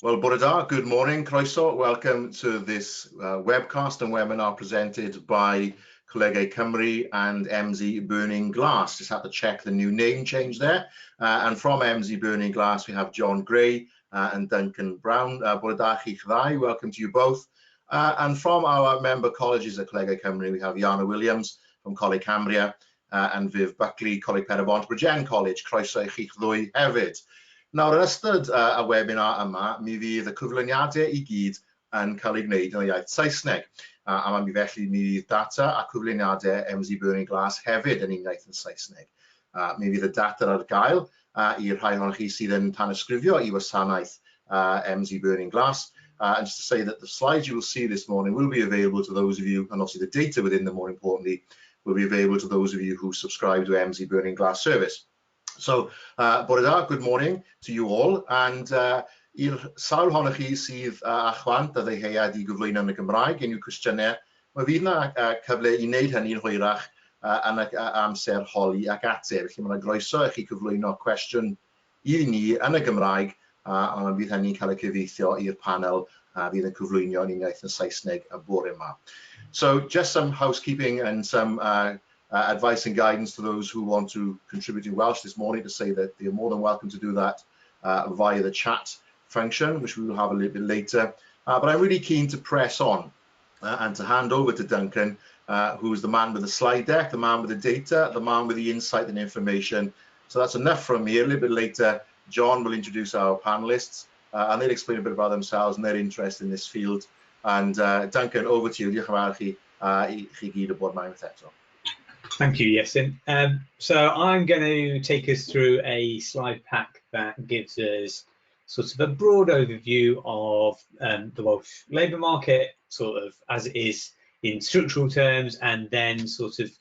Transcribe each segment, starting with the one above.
Well, bore da, good morning, croeso. Welcome to this webcast and webinar presented by ColegauCymru and Emsi Burning Glass. Just had to check the new name change there. And from Emsi Burning Glass, we have John Gray and Duncan Brown. Bore da chi chydau, welcome to you both. And from our member colleges at ColegauCymru, we have Iana Williams from ColegauCymru and Viv Buckley, Coleg Penyrbont, Bridgend College. Croeso I chi'ch ddwy hefyd. Nawr, yn ystod y webinar yma, mi fydd y cyflwyniadau i gyd yn cael eu gwneud yn y iaith Saesneg. A mi felly mi fydd data a cyflwyniadau Emsi Burning Glass hefyd yn uniaith yn Saesneg. Mi fydd y data ar gael i'r rhai ohonoch chi sydd yn tanysgrifio i wasanaeth Emsi Burning Glass. And just to say that the slides you will see this morning will be available to those of you, and also the data within them, more importantly, will be available to those of you who subscribe to Emsi Burning Glass service. So, bore da, good morning to you all, and i'r sawl ohonoch chi sydd â chwant a ddeheuad i gyflwyno yn y Gymraeg unrhyw cwestiynau, mae fydd yna cyfle i wneud hynny'n hwyrach yn y amser holi ac ateb. Felly mae yna groeso i chi cyflwyno cwestiwn i ni yn y Gymraeg, a fydd hynny'n cael ei cyfeithio i'r panel fydd yn cyflwyno yn uniaith yn Saesneg y bore yma. So, just some housekeeping and some advice and guidance to those who want to contribute in Welsh this morning, to say that they're more than welcome to do that via the chat function, which we will have a little bit later. But I'm really keen to press on and to hand over to Duncan, who is the man with the slide deck, the man with the data, the man with the insight and information. So that's enough from me. A little bit later, John will introduce our panelists and they'll explain a bit about themselves and their interest in this field. And Duncan, over to you. Diolch yn fawr i chi gyd o bod mewn eto. Thank you, Iestyn. So I'm going to take us through a slide pack that gives us sort of a broad overview of the Welsh labour market, sort of as it is in structural terms, and then sort of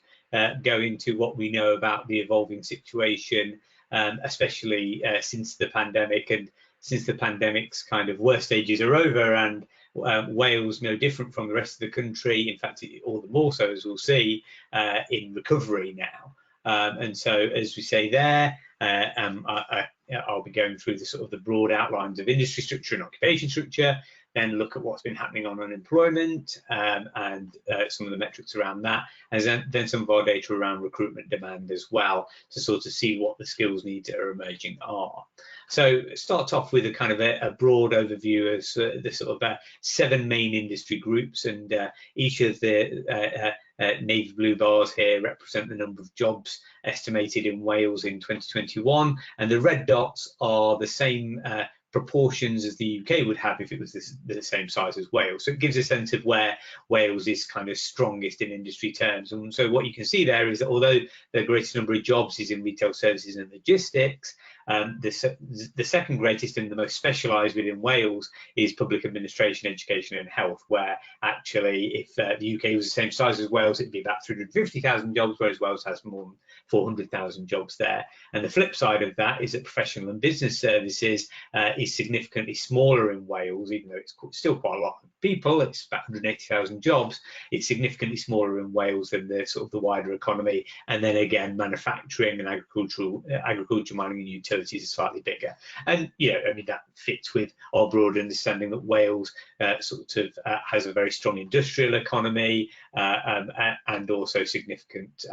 go into what we know about the evolving situation, especially since the pandemic, and since the pandemic's kind of worst stages are over, and Wales no different from the rest of the country, in fact all the more so, as we'll see, in recovery now. And so, as we say there, I'll be going through the sort of the broad outlines of industry structure and occupation structure, then look at what's been happening on unemployment and some of the metrics around that, and then some of our data around recruitment demand as well, to sort of see what the skills needs that are emerging are. So start off with a kind of a broad overview of the sort of 7 main industry groups, and each of the navy blue bars here represent the number of jobs estimated in Wales in 2021, and the red dots are the same proportions as the UK would have if it was the same size as Wales. So it gives a sense of where Wales is kind of strongest in industry terms. And so what you can see there is that although the greatest number of jobs is in retail services and logistics, the second greatest and the most specialised within Wales is public administration, education and health, where actually if the UK was the same size as Wales, it'd be about 350,000 jobs, whereas Wales has more than 400,000 jobs there. And the flip side of that is that professional and business services is significantly smaller in Wales, even though it's still quite a lot of people. It's about 180,000 jobs. It's significantly smaller in Wales than the sort of the wider economy. And then again, manufacturing and agriculture, mining and utilities are slightly bigger. And I mean, that fits with our broad understanding that Wales sort of has a very strong industrial economy and also significant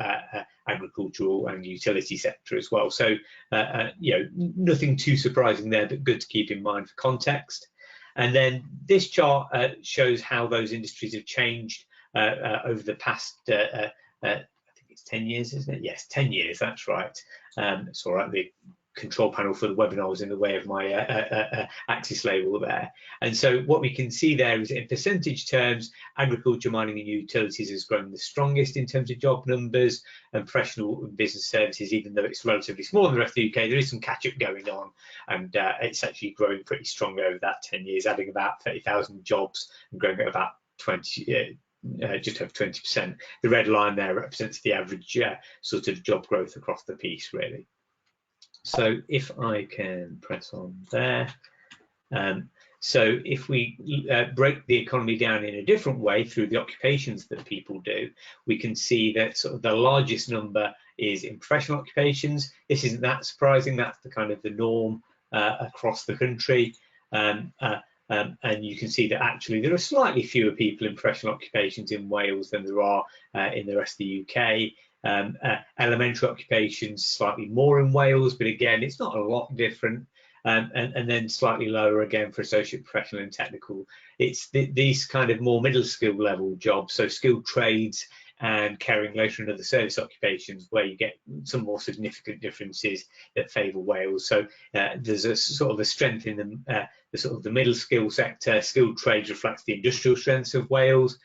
agricultural and utility sector as well. So nothing too surprising there, but good to keep in mind for context. And then this chart shows how those industries have changed over the past I think it's 10 years, isn't it? Yes, 10 years, that's right. It's all right, the control panel for the webinar was in the way of my axis label there. And so what we can see there is in percentage terms, agriculture, mining and utilities has grown the strongest in terms of job numbers, and professional and business services, even though it's relatively small in the rest of the UK, there is some catch up going on, and it's actually growing pretty strong over that 10 years, adding about 30,000 jobs and growing at about 20, just over 20%. The red line there represents the average sort of job growth across the piece, really. So if I can press on there. So if we break the economy down in a different way through the occupations that people do, we can see that sort of the largest number is in professional occupations. This isn't that surprising. That's the kind of the norm across the country. And you can see that actually there are slightly fewer people in professional occupations in Wales than there are in the rest of the UK. Elementary occupations slightly more in Wales, but again, it's not a lot different. And then slightly lower again for associate, professional and technical. It's these kind of more middle skill level jobs, so skilled trades and caring, leisure and other service occupations, where you get some more significant differences that favour Wales. So there's a sort of a strength in the sort of the middle skill sector. Skilled trades reflects the industrial strengths of Wales.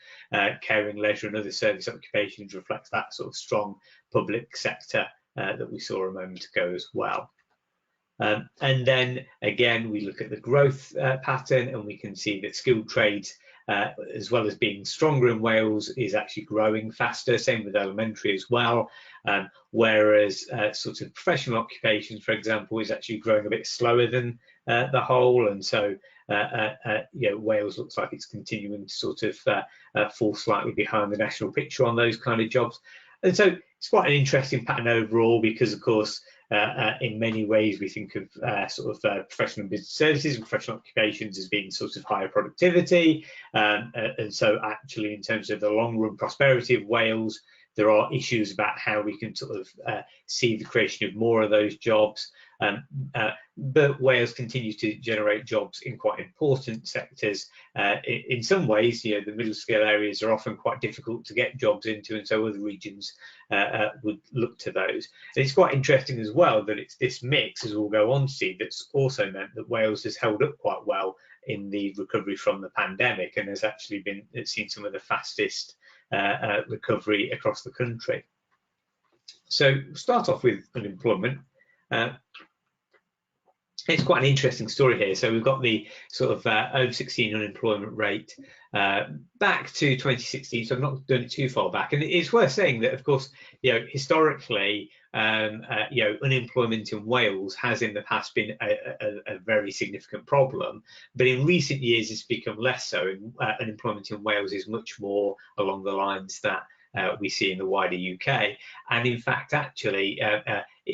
Caring, leisure and other service occupations reflects that sort of strong public sector that we saw a moment ago as well. And then again, we look at the growth pattern, and we can see that skilled trades, as well as being stronger in Wales, is actually growing faster. Same with elementary as well. Whereas sort of professional occupations, for example, is actually growing a bit slower than the whole. And so, Wales looks like it's continuing to sort of fall slightly behind the national picture on those kind of jobs. And so it's quite an interesting pattern overall, because of course, in many ways, we think of professional and business services and professional occupations as being sort of higher productivity. And so actually, in terms of the long run prosperity of Wales, there are issues about how we can sort of see the creation of more of those jobs. But Wales continues to generate jobs in quite important sectors. In some ways, the middle scale areas are often quite difficult to get jobs into, and so other regions would look to those. And it's quite interesting as well that it's this mix, as we'll go on to see, that's also meant that Wales has held up quite well in the recovery from the pandemic, and has actually seen some of the fastest recovery across the country. So start off with unemployment. It's quite an interesting story here. So we've got the sort of over 16 unemployment rate back to 2016. So I've not done it too far back. And it's worth saying that, of course, historically, unemployment in Wales has in the past been a very significant problem. But in recent years, it's become less so. And unemployment in Wales is much more along the lines that we see in the wider UK. And in fact, actually,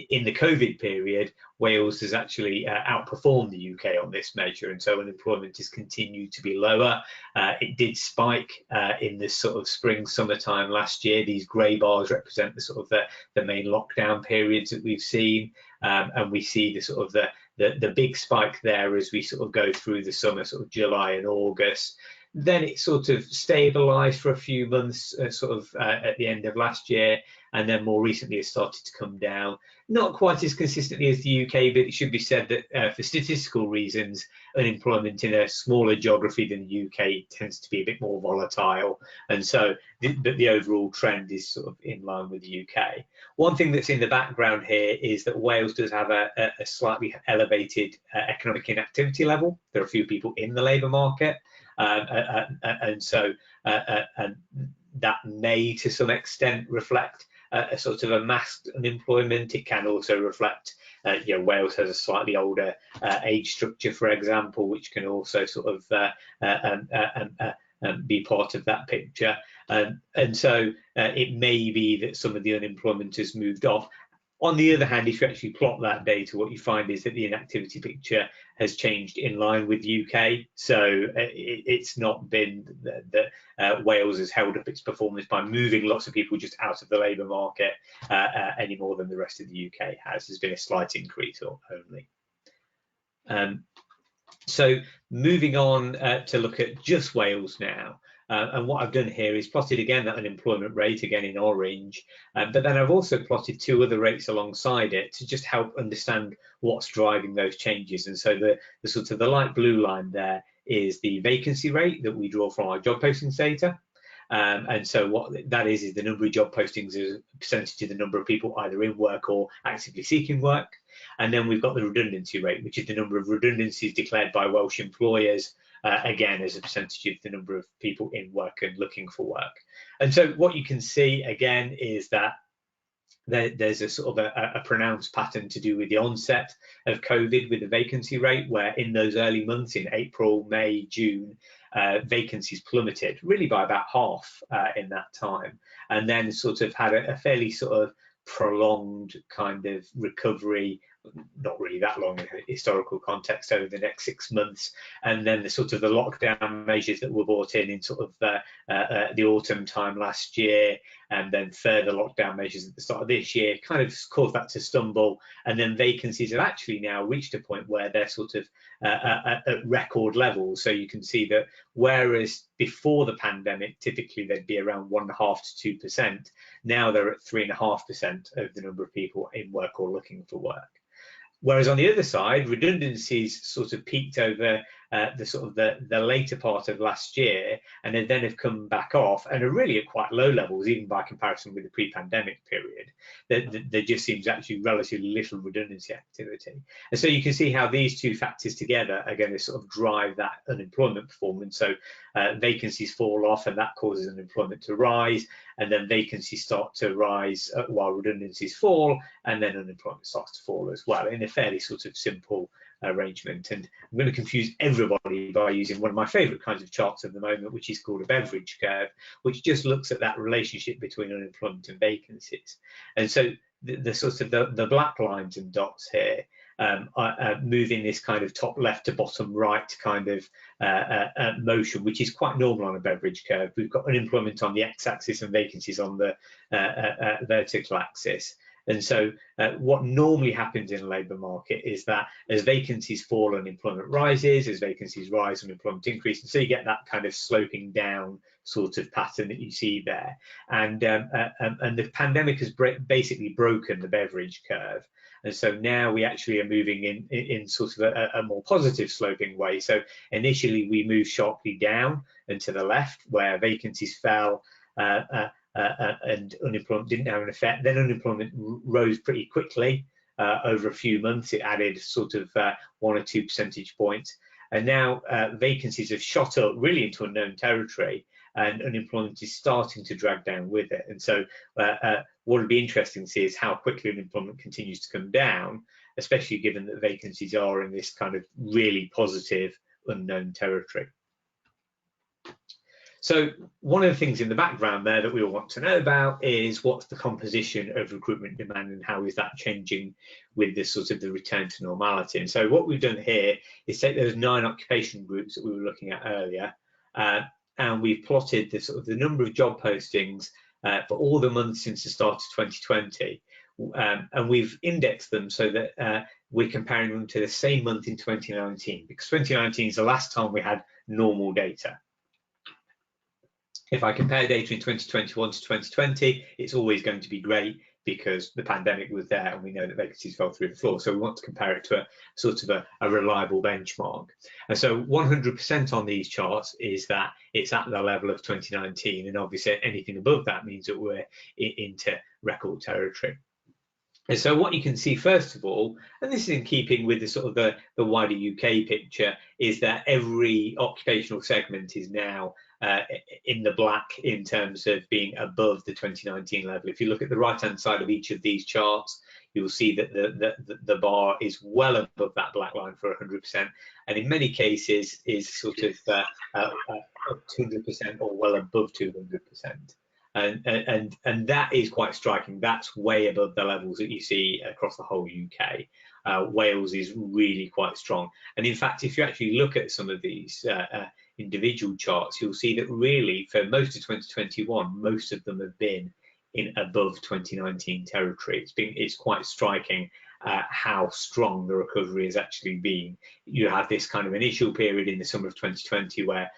in the COVID period, Wales has actually outperformed the UK on this measure, and so unemployment has continued to be lower. It did spike in this sort of spring, summertime last year. These grey bars represent the sort of the main lockdown periods that we've seen, and we see the sort of the big spike there as we sort of go through the summer, sort of July and August. Then it sort of stabilised for a few months, at the end of last year, and then more recently it started to come down. Not quite as consistently as the UK, but it should be said that for statistical reasons, unemployment in a smaller geography than the UK tends to be a bit more volatile, and so the overall trend is sort of in line with the UK. One thing that's in the background here is that Wales does have a slightly elevated economic inactivity level. There are a few people in the labour market. And so that may to some extent reflect a sort of a masked unemployment. It can also reflect, Wales has a slightly older age structure, for example, which can also sort of be part of that picture. And so it may be that some of the unemployment has moved off. On the other hand, if you actually plot that data, what you find is that the inactivity picture has changed in line with the UK. So it's not been that Wales has held up its performance by moving lots of people just out of the labour market any more than the rest of the UK has. There's been a slight increase only. So moving on to look at just Wales now. And what I've done here is plotted again that unemployment rate, again in orange, but then I've also plotted two other rates alongside it to just help understand what's driving those changes. And so the sort of the light blue line there is the vacancy rate that we draw from our job postings data. And so what that is the number of job postings as a percentage of the number of people either in work or actively seeking work. And then we've got the redundancy rate, which is the number of redundancies declared by Welsh employers, again, as a percentage of the number of people in work and looking for work. And so what you can see, again, is that there's a sort of a pronounced pattern to do with the onset of COVID with the vacancy rate, where in those early months, in April, May, June, vacancies plummeted really by about half in that time, and then sort of had a fairly sort of prolonged kind of recovery not really that long in historical context, over the next 6 months, and then the sort of the lockdown measures that were brought in sort of the autumn time last year, and then further lockdown measures at the start of this year kind of caused that to stumble, and then vacancies have actually now reached a point where they're sort of at record levels. So you can see that whereas before the pandemic typically they'd be around 1.5 to 2%, now they're at 3.5% of the number of people in work or looking for work. Whereas on the other side, redundancies sort of peaked over the later part of last year, and then have come back off and are really at quite low levels, even by comparison with the pre-pandemic period. There just seems actually relatively little redundancy activity. And so you can see how these two factors together are going to sort of drive that unemployment performance. So vacancies fall off, and that causes unemployment to rise, and then vacancies start to rise while redundancies fall, and then unemployment starts to fall as well, in a fairly sort of simple arrangement. And I'm going to confuse everybody by using one of my favorite kinds of charts at the moment, which is called a Beveridge curve, which just looks at that relationship between unemployment and vacancies. And so the sort of the black lines and dots here are moving this kind of top left to bottom right kind of motion, which is quite normal on a Beveridge curve. We've got unemployment on the x-axis and vacancies on the vertical axis. And so what normally happens in a labour market is that as vacancies fall, unemployment rises, as vacancies rise, unemployment increases. So you get that kind of sloping down sort of pattern that you see there. And the pandemic has basically broken the Beveridge curve. And so now we actually are moving in sort of a more positive sloping way. So initially we moved sharply down and to the left, where vacancies fell, and unemployment didn't have an effect. Then unemployment rose pretty quickly over a few months. It added sort of 1 or 2 percentage points. And now vacancies have shot up really into unknown territory, and unemployment is starting to drag down with it. And so what would be interesting to see is how quickly unemployment continues to come down, especially given that vacancies are in this kind of really positive unknown territory. So one of the things in the background there that we all want to know about is what's the composition of recruitment demand and how is that changing with this sort of the return to normality. And so what we've done here is take those 9 occupation groups that we were looking at earlier, and we've plotted the sort of the number of job postings for all the months since the start of 2020. And we've indexed them so that we're comparing them to the same month in 2019, because 2019 is the last time we had normal data. If I compare data in 2021 to 2020, it's always going to be great because the pandemic was there and we know that vacancies fell through the floor. So we want to compare it to a sort of a reliable benchmark. And so 100% on these charts is that it's at the level of 2019. And obviously anything above that means that we're into record territory. And so what you can see, first of all, and this is in keeping with the sort of the wider UK picture, is that every occupational segment is now in the black in terms of being above the 2019 level. If you look at the right-hand side of each of these charts, you'll see that the bar is well above that black line for 100%, and in many cases is sort of 200% or well above 200%. And that is quite striking. That's way above the levels that you see across the whole UK. Wales is really quite strong. And in fact, if you actually look at some of these individual charts, you'll see that really for most of 2021, most of them have been in above 2019 territory. It's quite striking how strong the recovery has actually been. You have this kind of initial period in the summer of 2020 where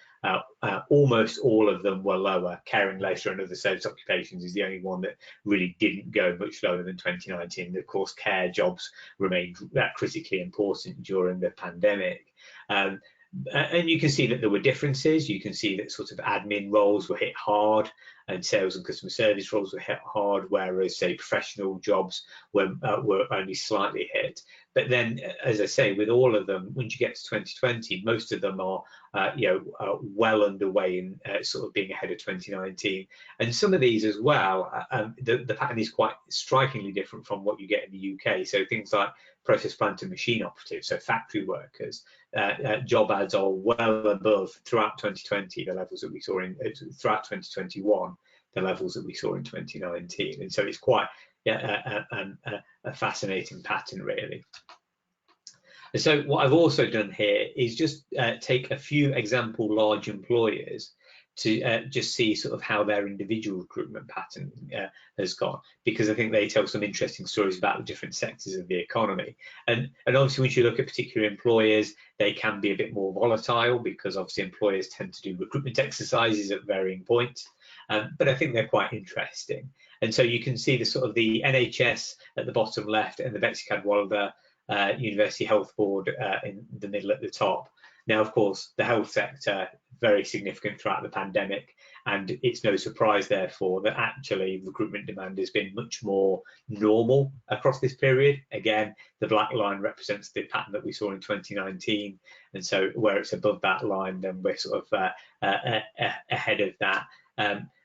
almost all of them were lower. Care and leisure and other service occupations is the only one that really didn't go much lower than 2019. Of course, care jobs remained critically important during the pandemic. And you can see that there were differences. You can see that sort of admin roles were hit hard and sales and customer service roles were hit hard, whereas say professional jobs were only slightly hit. But then, as I say, with all of them, once you get to 2020, most of them are well underway in sort of being ahead of 2019. And some of these as well, the pattern is quite strikingly different from what you get in the UK. So things like process plant and machine operatives, so factory workers, job ads are well above throughout 2020 the levels that we saw in throughout 2021, the levels that we saw in 2019. And so it's quite a fascinating pattern, really. And so what I've also done here is just take a few example large employers to just see sort of how their individual recruitment pattern has gone, because I think they tell some interesting stories about the different sectors of the economy. And obviously, once you look at particular employers, they can be a bit more volatile, because obviously employers tend to do recruitment exercises at varying points. But I think they're quite interesting. And so you can see the sort of the NHS at the bottom left and the Betsy Cadwallader University Health Board in the middle at the top. Now, of course, the health sector, very significant throughout the pandemic, and it's no surprise, therefore, that actually recruitment demand has been much more normal across this period. Again, the black line represents the pattern that we saw in 2019, and so where it's above that line, then we're sort of ahead of that.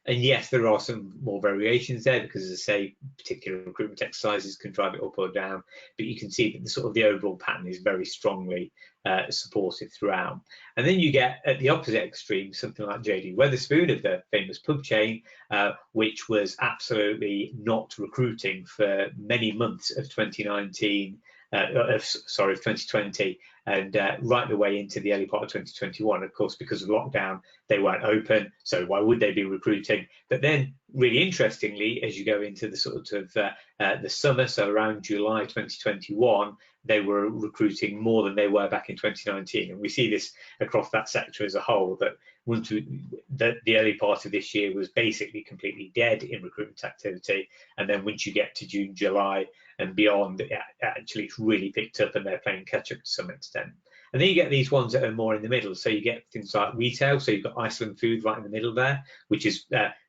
And yes, there are some more variations there, because, as I say, particular recruitment exercises can drive it up or down, but you can see that the overall pattern is very strongly supported throughout. And then you get at the opposite extreme something like JD Wetherspoon of the famous pub chain, which was absolutely not recruiting for many months of 2019. Of 2020, and right the way into the early part of 2021. Of course, because of lockdown, they weren't open, so why would they be recruiting? But then, really interestingly, as you go into the sort of the summer, so around July 2021, they were recruiting more than they were back in 2019, and we see this across that sector as a whole, that the early part of this year was basically completely dead in recruitment activity, and then once you get to June, July and beyond, actually it's really picked up, and they're playing catch up to some extent. And then you get these ones that are more in the middle, so you get things like retail, so you've got Iceland Food right in the middle there, which has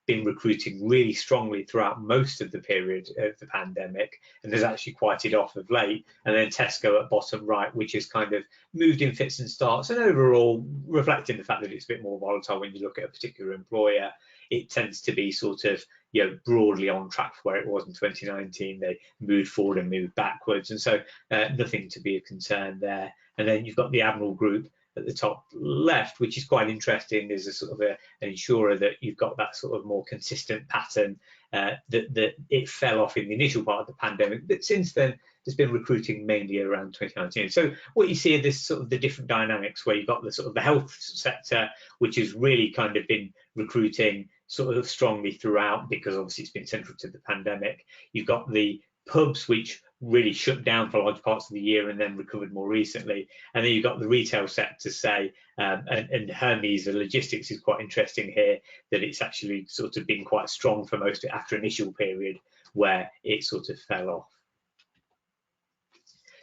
been recruiting really strongly throughout most of the period of the pandemic, and has actually quieted off of late. And then Tesco at bottom right, which has kind of moved in fits and starts, and overall reflecting the fact that it's a bit more volatile when you look at a particular employer. It tends to be sort of, you know, broadly on track for where it was in 2019. They moved forward and moved backwards, and so nothing to be a concern there. And then you've got the Admiral Group at the top left, which is quite interesting. There's a sort of an insurer that you've got that sort of more consistent pattern that it fell off in the initial part of the pandemic, but since then there's been recruiting mainly around 2019. So what you see are this sort of the different dynamics, where you've got the sort of the health sector, which has really kind of been recruiting sort of strongly throughout, because obviously it's been central to the pandemic. You've got the pubs, which really shut down for large parts of the year and then recovered more recently. And then you've got the retail sector, say, and Hermes, the logistics is quite interesting here, that it's actually sort of been quite strong for most of it after initial period where it sort of fell off.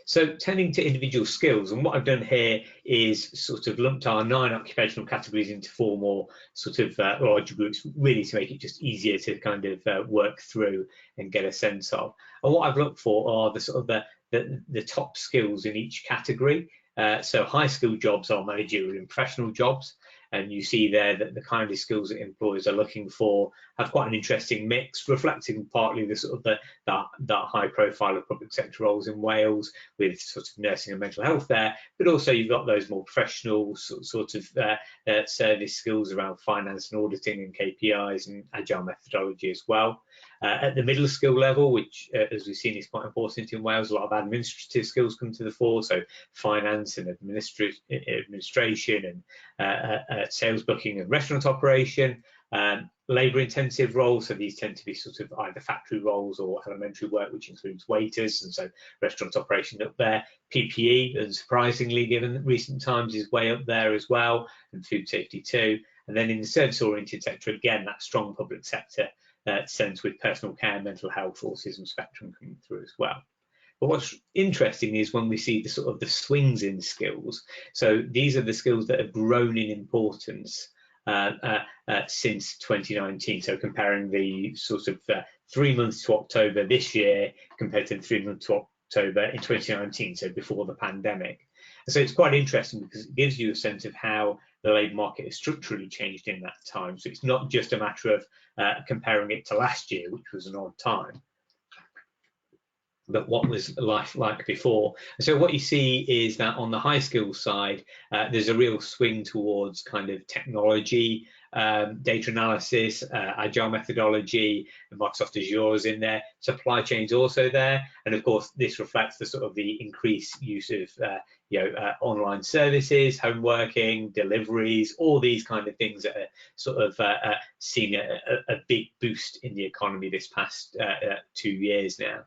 So turning to individual skills, and what I've done here is sort of lumped our 9 occupational categories into 4 more sort of larger groups, really to make it just easier to kind of work through and get a sense of. And what I've looked for are the sort of the top skills in each category. So high skill jobs are managerial and professional jobs, and you see there that the kind of skills that employers are looking for have quite an interesting mix, reflecting partly the sort of that high profile of public sector roles in Wales, with sort of nursing and mental health there, but also you've got those more professional sort of service skills around finance and auditing and KPIs and agile methodology as well. At the middle skill level, which as we've seen is quite important in Wales, a lot of administrative skills come to the fore, so finance and administration and sales booking and restaurant operation. Labour intensive roles, so these tend to be sort of either factory roles or elementary work, which includes waiters, and so restaurant operation up there. PPE, unsurprisingly given recent times, is way up there as well, and food safety too. And then in the service oriented sector, again, that strong public sector sense with personal care, mental health, autism spectrum coming through as well. But what's interesting is when we see the sort of the swings in skills. So these are the skills that have grown in importance since 2019. So comparing the sort of 3 months to October this year compared to the 3 months to October in 2019, so before the pandemic. And so it's quite interesting because it gives you a sense of how the labour market has structurally changed in that time. So it's not just a matter of comparing it to last year, which was an odd time, but what was life like before. And so what you see is that on the high skills side, there's a real swing towards kind of technology data analysis, agile methodology, and Microsoft Azure is in there. Supply chain's also there, and of course this reflects the sort of the increased use of online services, home working, deliveries, all these kind of things that are sort of seeing a big boost in the economy this past 2 years now.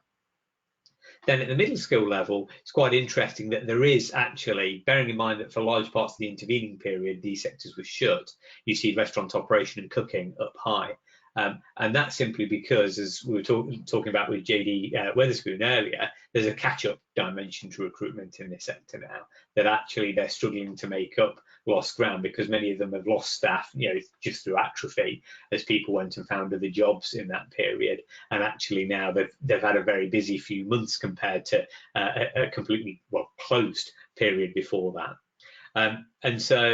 Then at the middle skill level, it's quite interesting that there is actually, bearing in mind that for large parts of the intervening period, these sectors were shut, you see restaurant operation and cooking up high. And that's simply because, as we were talking about with JD Wetherspoon earlier, there's a catch-up dimension to recruitment in this sector now, that actually they're struggling to make up lost ground because many of them have lost staff, just through atrophy as people went and found other jobs in that period. And actually now they've had a very busy few months compared to a completely closed period before that. And so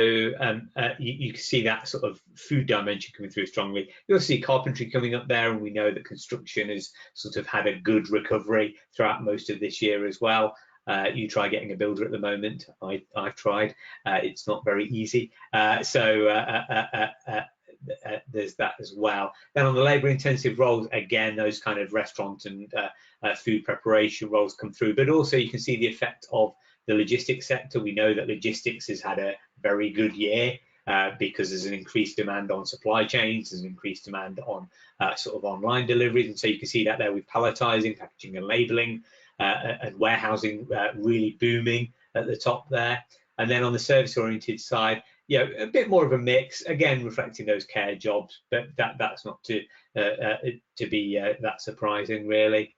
you can see that sort of food dimension coming through strongly. You'll see carpentry coming up there, and we know that construction has sort of had a good recovery throughout most of this year as well. You try getting a builder at the moment. I've tried. It's not very easy. There's that as well. Then on the labour intensive roles, again, those kind of restaurant and food preparation roles come through, but also you can see the effect of the logistics sector. We know that logistics has had a very good year because there's an increased demand on supply chains, there's an increased demand on sort of online deliveries, and so you can see that there with palletizing, packaging and labelling, and warehousing really booming at the top there. And then on the service-oriented side, a bit more of a mix, again reflecting those care jobs, but that's not to be that surprising really.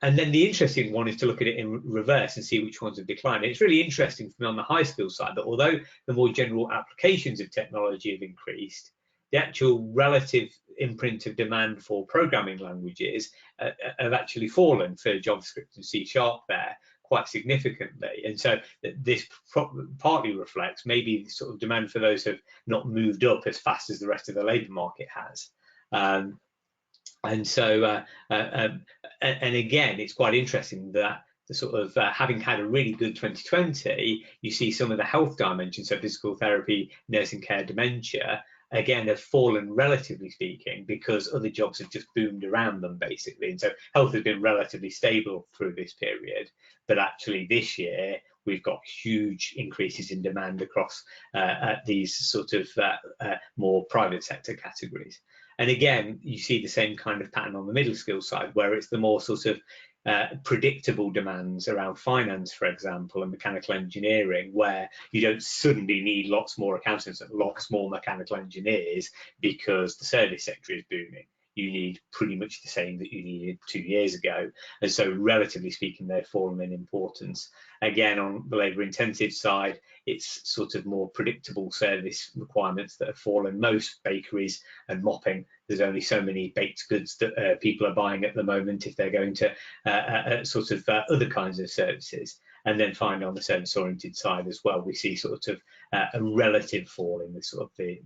And then the interesting one is to look at it in reverse and see which ones have declined. And it's really interesting for me on the high skill side that although the more general applications of technology have increased, the actual relative imprint of demand for programming languages have actually fallen for JavaScript and C# there quite significantly. And so this partly reflects maybe sort of demand for those have not moved up as fast as the rest of the labour market has. And so, and again, it's quite interesting that the sort of having had a really good 2020, you see some of the health dimensions, so physical therapy, nursing care, dementia, again, have fallen relatively speaking because other jobs have just boomed around them basically. And so health has been relatively stable through this period, but actually this year we've got huge increases in demand across these sort of more private sector categories. And again, you see the same kind of pattern on the middle skill side, where it's the more sort of predictable demands around finance, for example, and mechanical engineering, where you don't suddenly need lots more accountants and lots more mechanical engineers because the service sector is booming. You need pretty much the same that you needed 2 years ago. And so relatively speaking, they've fallen in importance. Again, on the labour intensive side, it's sort of more predictable service requirements that have fallen. Most bakeries and mopping, there's only so many baked goods that people are buying at the moment if they're going to sort of other kinds of services. And then finally on the service oriented side as well, we see sort of a relative fall in the sort of the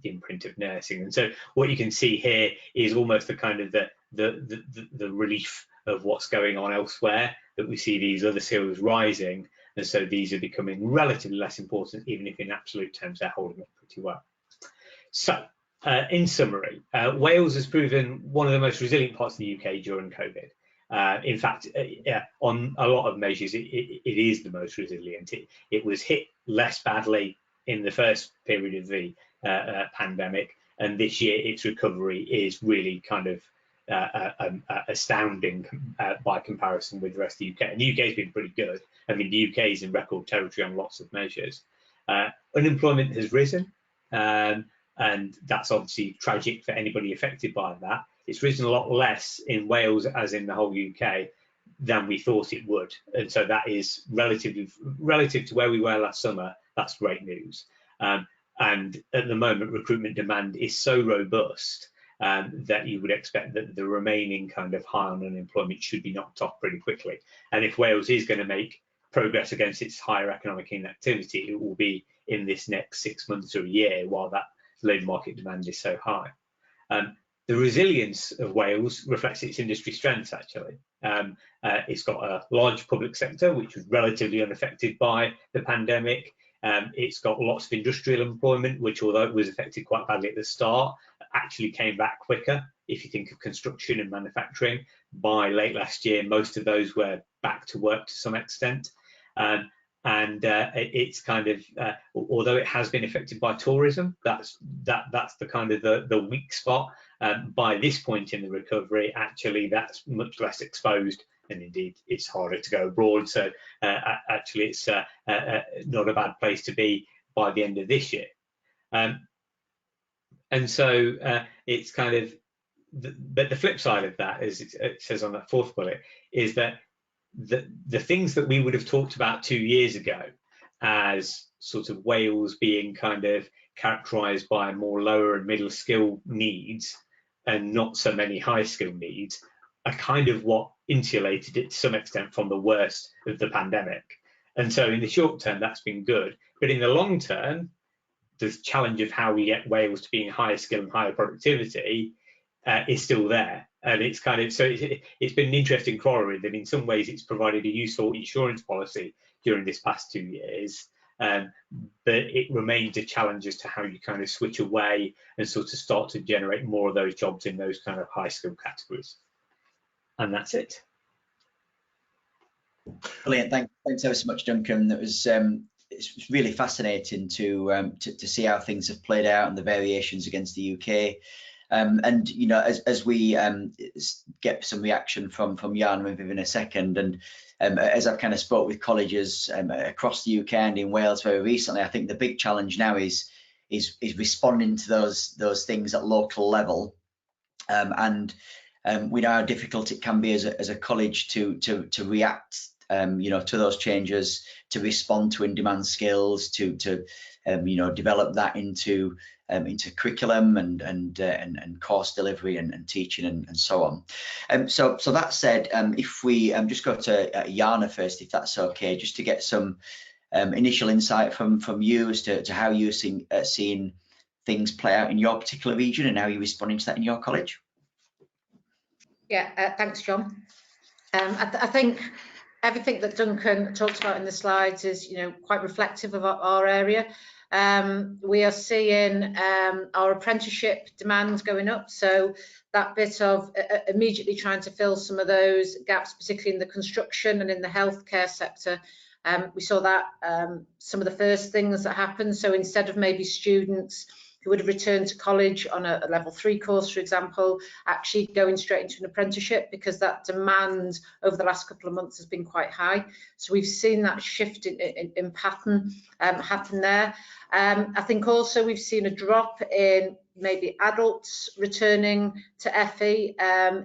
imprint of nursing. And so what you can see here is almost the kind of the relief of what's going on elsewhere, that we see these other skills rising, and so these are becoming relatively less important, even if in absolute terms they're holding up pretty well. So in summary, Wales has proven one of the most resilient parts of the UK during COVID. In fact, on a lot of measures, it is the most resilient. It was hit less badly in the first period of the pandemic, and this year its recovery is really kind of astounding by comparison with the rest of the UK. And the UK has been pretty good. I mean, the UK is in record territory on lots of measures. Unemployment has risen, and that's obviously tragic for anybody affected by that. It's risen a lot less in Wales, as in the whole UK, than we thought it would. And so that is relative to where we were last summer, that's great news. And at the moment, recruitment demand is so robust that you would expect that the remaining kind of high on unemployment should be knocked off pretty quickly. And if Wales is going to make progress against its higher economic inactivity, it will be in this next 6 months or a year while that labour market demand is so high. The resilience of Wales reflects its industry strengths, actually. It's got a large public sector, which was relatively unaffected by the pandemic. It's got lots of industrial employment, which, although it was affected quite badly at the start, actually came back quicker. If you think of construction and manufacturing, by late last year, most of those were back to work to some extent. It's kind of, although it has been affected by tourism, that's the kind of the weak spot. By this point in the recovery, actually, that's much less exposed, and indeed it's harder to go abroad. So actually, it's not a bad place to be by the end of this year. And so it's kind of, but the flip side of that, as it says on that fourth bullet, is that the things that we would have talked about 2 years ago as sort of Wales being kind of characterised by more lower and middle skill needs and not so many high skill needs are kind of what insulated it to some extent from the worst of the pandemic. And so in the short term, that's been good. But in the long term, the challenge of how we get Wales to being higher skill and higher productivity is still there. And it's kind of, so it's been an interesting corollary that in some ways it's provided a useful insurance policy during this past 2 years, but it remains a challenge as to how you kind of switch away and sort of start to generate more of those jobs in those kind of high skill categories. And that's it. Brilliant, thanks ever so much, Duncan. That was it's really fascinating to see how things have played out and the variations against the UK. And you know, as we get some reaction from Jan within a second, and as I've kind of spoke with colleges across the UK and in Wales very recently, I think the big challenge now is responding to those things at local level, and we know how difficult it can be as a college to react, you know, to those changes, to respond to in-demand skills, to you know, develop that into curriculum and course delivery and teaching and so on. So that said, if we just go to Jana first, if that's okay, just to get some initial insight from you as to how you're seeing things play out in your particular region and how you're responding to that in your college. Yeah, thanks, John. I think everything that Duncan talked about in the slides is, you know, quite reflective of our area. We are seeing our apprenticeship demands going up, so that bit of immediately trying to fill some of those gaps, particularly in the construction and in the healthcare sector. We saw that some of the first things that happened. So instead of maybe students who would have returned to college on a level 3 course, for example, actually going straight into an apprenticeship, because that demand over the last couple of months has been quite high. So we've seen that shift in pattern happen there. I think also we've seen a drop in maybe adults returning to FE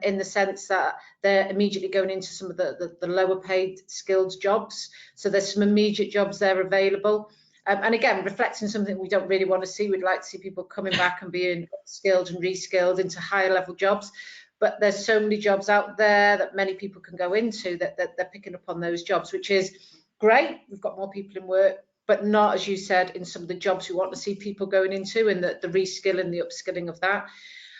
in the sense that they're immediately going into some of the lower paid skilled jobs. So there's some immediate jobs there available. And again, reflecting something we don't really want to see. We'd like to see people coming back and being skilled and reskilled into higher level jobs. But there's so many jobs out there that many people can go into that they're picking up on those jobs, which is great. We've got more people in work, but not, as you said, in some of the jobs we want to see people going into, and the reskill and the upskilling of that.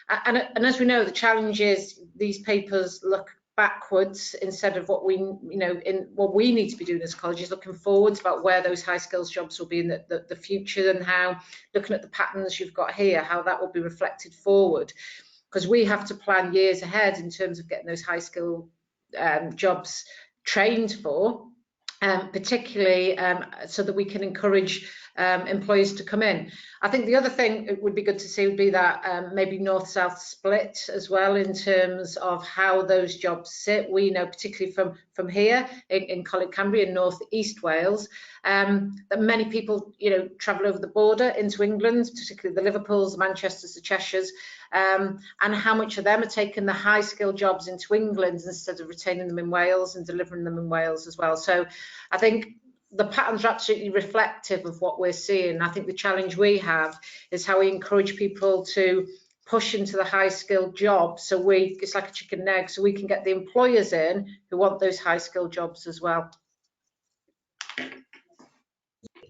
And as we know, the challenge is these papers look backwards instead of what we, you know, in what we need to be doing as colleges, looking forwards about where those high skills jobs will be in the future, and how, looking at the patterns you've got here, how that will be reflected forward, because we have to plan years ahead in terms of getting those high skill jobs trained for, particularly so that we can encourage employers to come in. I think the other thing it would be good to see would be that maybe north-south split as well in terms of how those jobs sit. We know, particularly from here in ColegauCymru in North East Wales, that many people, you know, travel over the border into England, particularly the Liverpools, the Manchesters, the Cheshires, and how much of them are taking the high skill jobs into England instead of retaining them in Wales and delivering them in Wales as well. So I think the patterns are absolutely reflective of what we're seeing. I think the challenge we have is how we encourage people to push into the high skilled jobs. So it's like a chicken and egg, so we can get the employers in who want those high skilled jobs as well.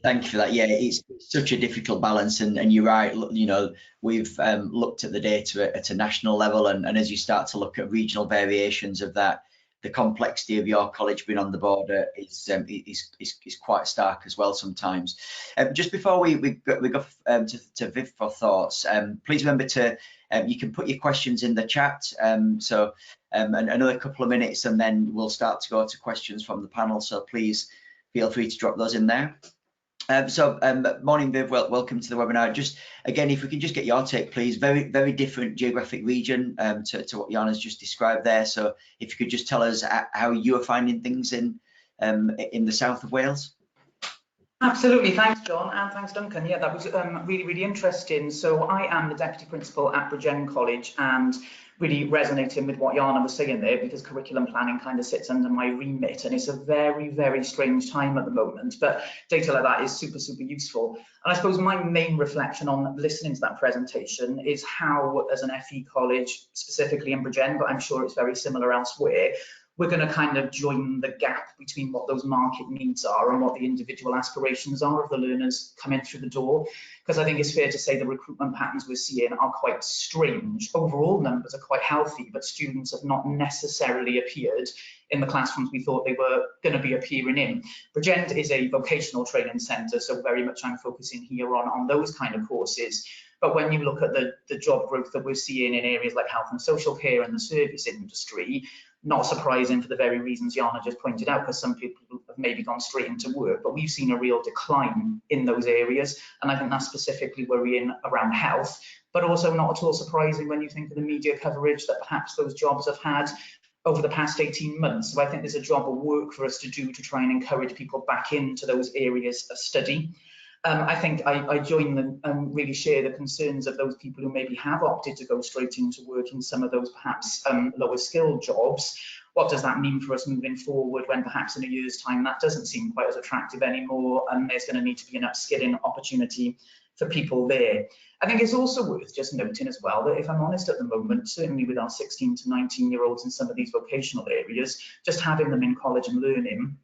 Thank you for that. Yeah, it's such a difficult balance, and you're right. You know, we've looked at the data at a national level, and as you start to look at regional variations of that the complexity of your college being on the border is quite stark as well sometimes. Just before we go to Viv for thoughts, please remember to you can put your questions in the chat. So another couple of minutes, and then we'll start to go to questions from the panel. So please feel free to drop those in there. Morning, Viv. Welcome to the webinar. Just again, if we can just get your take, please. Very different geographic region to what Jan has just described there. So if you could just tell us how you are finding things in the south of Wales. Absolutely, thanks John, and thanks Duncan. Yeah, that was really interesting. So I am the Deputy Principal at Bridgend College, and really resonating with what Jana was saying there, because curriculum planning kind of sits under my remit, and it's a very strange time at the moment, but data like that is super useful. And I suppose my main reflection on listening to that presentation is how, as an FE college, specifically in Bridgend, but I'm sure it's very similar elsewhere, we're going to kind of join the gap between what those market needs are and what the individual aspirations are of the learners coming through the door. Because I think it's fair to say the recruitment patterns we're seeing are quite strange. Overall numbers are quite healthy, but students have not necessarily appeared in the classrooms we thought they were going to be appearing in. Bridgend is a vocational training centre, so very much I'm focusing here on those kind of courses. But when you look at the job growth that we're seeing in areas like health and social care and the service industry, not surprising for the very reasons Jana just pointed out, because some people have maybe gone straight into work, but we've seen a real decline in those areas. And I think that's specifically worrying around health, but also not at all surprising when you think of the media coverage that perhaps those jobs have had over the past 18 months. So I think there's a job of work for us to do to try and encourage people back into those areas of study. I think I join them and really share the concerns of those people who maybe have opted to go straight into work in some of those perhaps lower skilled jobs. What does that mean for us moving forward when perhaps in a year's time that doesn't seem quite as attractive anymore, and there's going to need to be an upskilling opportunity for people there. I think it's also worth just noting as well that if I'm honest at the moment, certainly with our 16 to 19-year-olds in some of these vocational areas, just having them in college and learning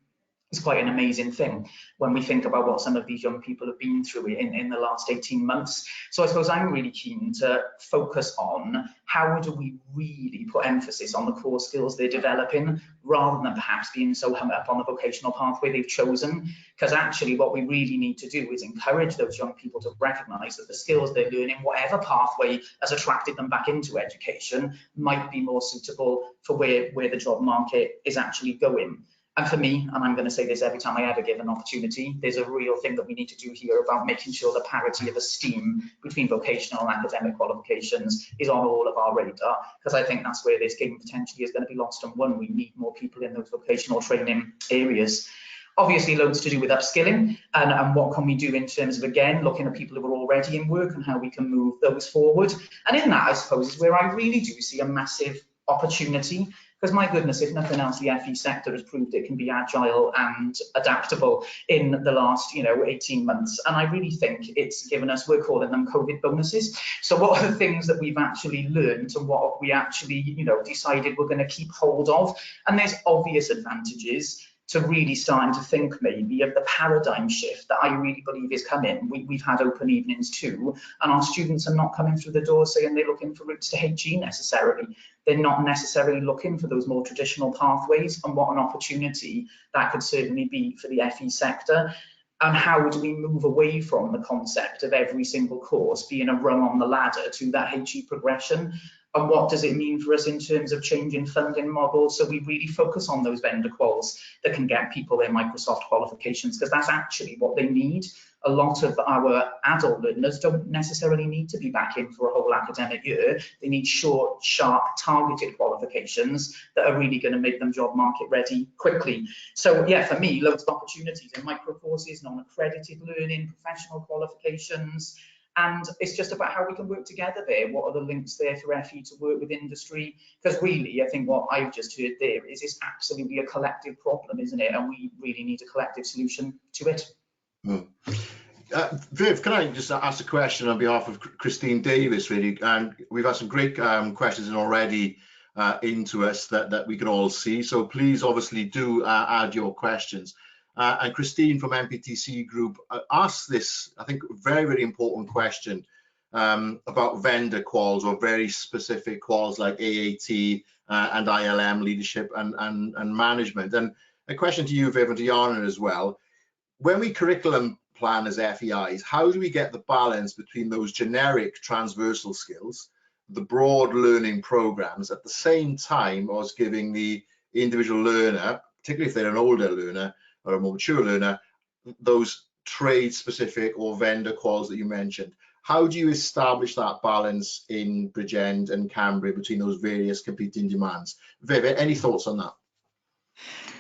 is quite an amazing thing when we think about what some of these young people have been through in the last 18 months. So I suppose I'm really keen to focus on how do we really put emphasis on the core skills they're developing, rather than perhaps being so hung up on the vocational pathway they've chosen. Because actually what we really need to do is encourage those young people to recognise that the skills they're learning, whatever pathway has attracted them back into education, might be more suitable for where the job market is actually going. And for me, and I'm going to say this every time I ever give an opportunity, there's a real thing that we need to do here about making sure the parity of esteem between vocational and academic qualifications is on all of our radar, because I think that's where this game potentially is going to be lost and won. We need more people in those vocational training areas. Obviously, loads to do with upskilling and what can we do in terms of, again, looking at people who are already in work and how we can move those forward. And in that, I suppose, is where I really do see a massive opportunity. Because my goodness, if nothing else, the FE sector has proved it can be agile and adaptable in the last 18 months. And I really think it's given us, we're calling them COVID bonuses. So what are the things that we've actually learned and what have we actually decided we're going to keep hold of? And there's obvious advantages to really starting to think maybe of the paradigm shift that I really believe is coming. We've had open evenings too, and our students are not coming through the door saying they're looking for routes to HE necessarily. They're not necessarily looking for those more traditional pathways, and what an opportunity that could certainly be for the FE sector. And how do we move away from the concept of every single course being a rung on the ladder to that HE progression? And what does it mean for us in terms of changing funding models? So we really focus on those vendor quals that can get people their Microsoft qualifications, because that's actually what they need. A lot of our adult learners don't necessarily need to be back in for a whole academic year. They need short, sharp, targeted qualifications that are really going to make them job market ready quickly. So yeah, for me, loads of opportunities in micro courses, non-accredited learning, professional qualifications. And it's just about how we can work together there. What are the links there for FE to work with industry? Because really, I think what I've just heard there is it's absolutely a collective problem, isn't it? And we really need a collective solution to it. Viv, can I just ask a question on behalf of Iestyn Davies, really? And we've had some great questions in already into us that we can all see. So please, obviously, do add your questions. And Iestyn from MPTC Group asked this, I think, very important question about vendor quals or very specific quals like AAT and ILM leadership and management. And a question to you, Viv, and to Iestyn as well. When we curriculum plan as FEIs, how do we get the balance between those generic transversal skills, the broad learning programs, at the same time as giving the individual learner, particularly if they're an older learner or a more mature learner, those trade specific or vendor quals that you mentioned? How do you establish that balance in Bridgend and Cambria between those various competing demands? Viv, any thoughts on that?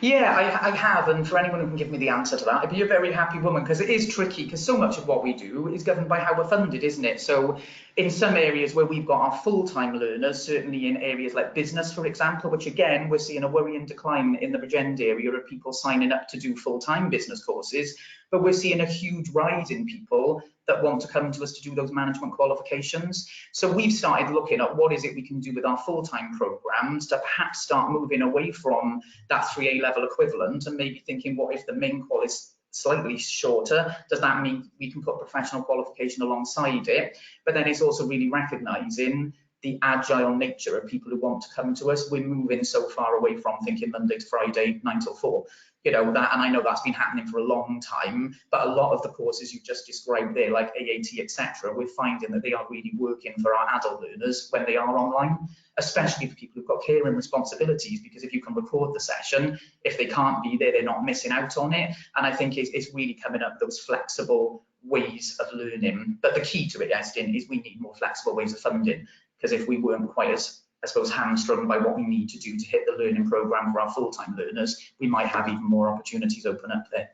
Yeah, I have, and for anyone who can give me the answer to that, I'd be a very happy woman, because it is tricky, because so much of what we do is governed by how we're funded, isn't it? So in some areas where we've got our full-time learners, certainly in areas like business, for example, which again, we're seeing a worrying decline in the Bridgend area of people signing up to do full-time business courses, but we're seeing a huge rise in people that want to come to us to do those management qualifications. So we've started looking at what is it we can do with our full-time programs to perhaps start moving away from that 3A level equivalent and maybe thinking, what if the main qual is slightly shorter? Does that mean we can put professional qualification alongside it? But then it's also really recognising the agile nature of people who want to come to us. We're moving so far away from thinking Monday to Friday, 9 till 4. You know, that, and I know that's been happening for a long time, but a lot of the courses you just described there, like AAT, etc., we're finding that they are really working for our adult learners when they are online, especially for people who've got caring responsibilities, because if you can record the session, if they can't be there, they're not missing out on it. And I think it's really coming up those flexible ways of learning. But the key to it, Iestyn, is we need more flexible ways of funding, because if we weren't quite as, I suppose, hamstrung by what we need to do to hit the learning programme for our full-time learners, we might have even more opportunities open up there.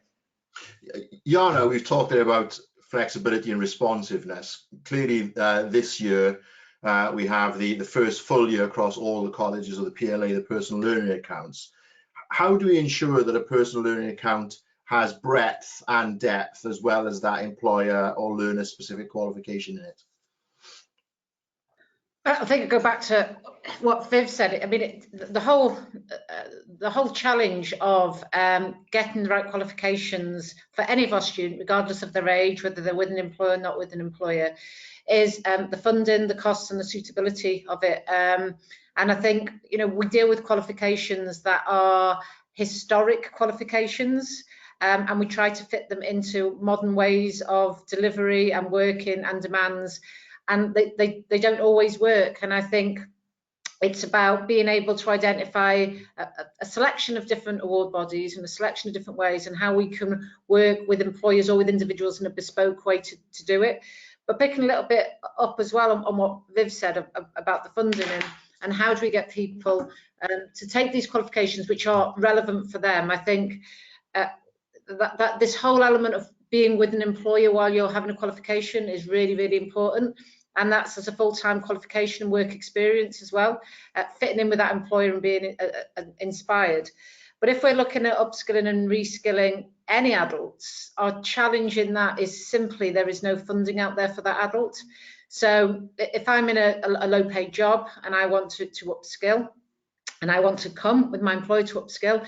Iestyn, we've talked about flexibility and responsiveness. Clearly, this year, we have the first full year across all the colleges of the PLA, the personal learning accounts. How do we ensure that a personal learning account has breadth and depth, as well as that employer or learner specific qualification in it? I think I go back to what Viv said. I mean, the whole challenge of getting the right qualifications for any of our students, regardless of their age, whether they're with an employer or not with an employer, is the funding, the costs, and the suitability of it. And I think, you know, we deal with qualifications that are historic qualifications, and we try to fit them into modern ways of delivery and working and demands. And they don't always work. And I think it's about being able to identify a selection of different award bodies and a selection of different ways, and how we can work with employers or with individuals in a bespoke way to do it. But picking a little bit up as well on what Viv said about the funding, and how do we get people to take these qualifications which are relevant for them. I think that this whole element of being with an employer while you're having a qualification is really, really important. And that's as a full-time qualification and work experience as well, fitting in with that employer and being inspired. But if we're looking at upskilling and reskilling any adults, our challenge in that is simply there is no funding out there for that adult. So if I'm in a low-paid job and I want to upskill, and I want to come with my employer to upskill,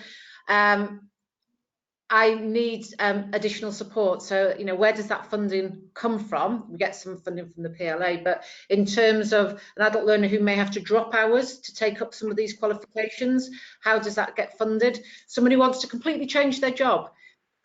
I need additional support. So, you know, where does that funding come from? We get some funding from the PLA, but in terms of an adult learner who may have to drop hours to take up some of these qualifications, how does that get funded? Someone who wants to completely change their job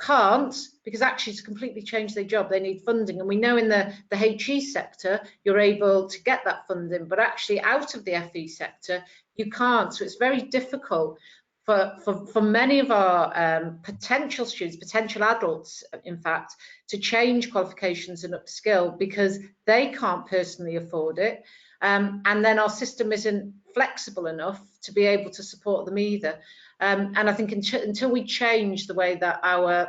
can't, because actually to completely change their job, they need funding. And we know in the HE sector, you're able to get that funding, but actually out of the FE sector, you can't. So it's very difficult for many of our potential students, potential adults, in fact, to change qualifications and upskill, because they can't personally afford it. And then our system isn't flexible enough to be able to support them either. And I think until we change the way that our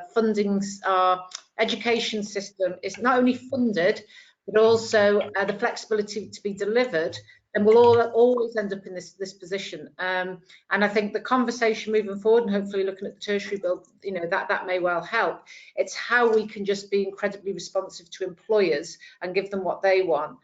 our education system is not only funded, but also the flexibility to be delivered, and we'll always end up in this position. And I think the conversation moving forward, and hopefully looking at the tertiary bill, you know, that may well help. It's how we can just be incredibly responsive to employers and give them what they want,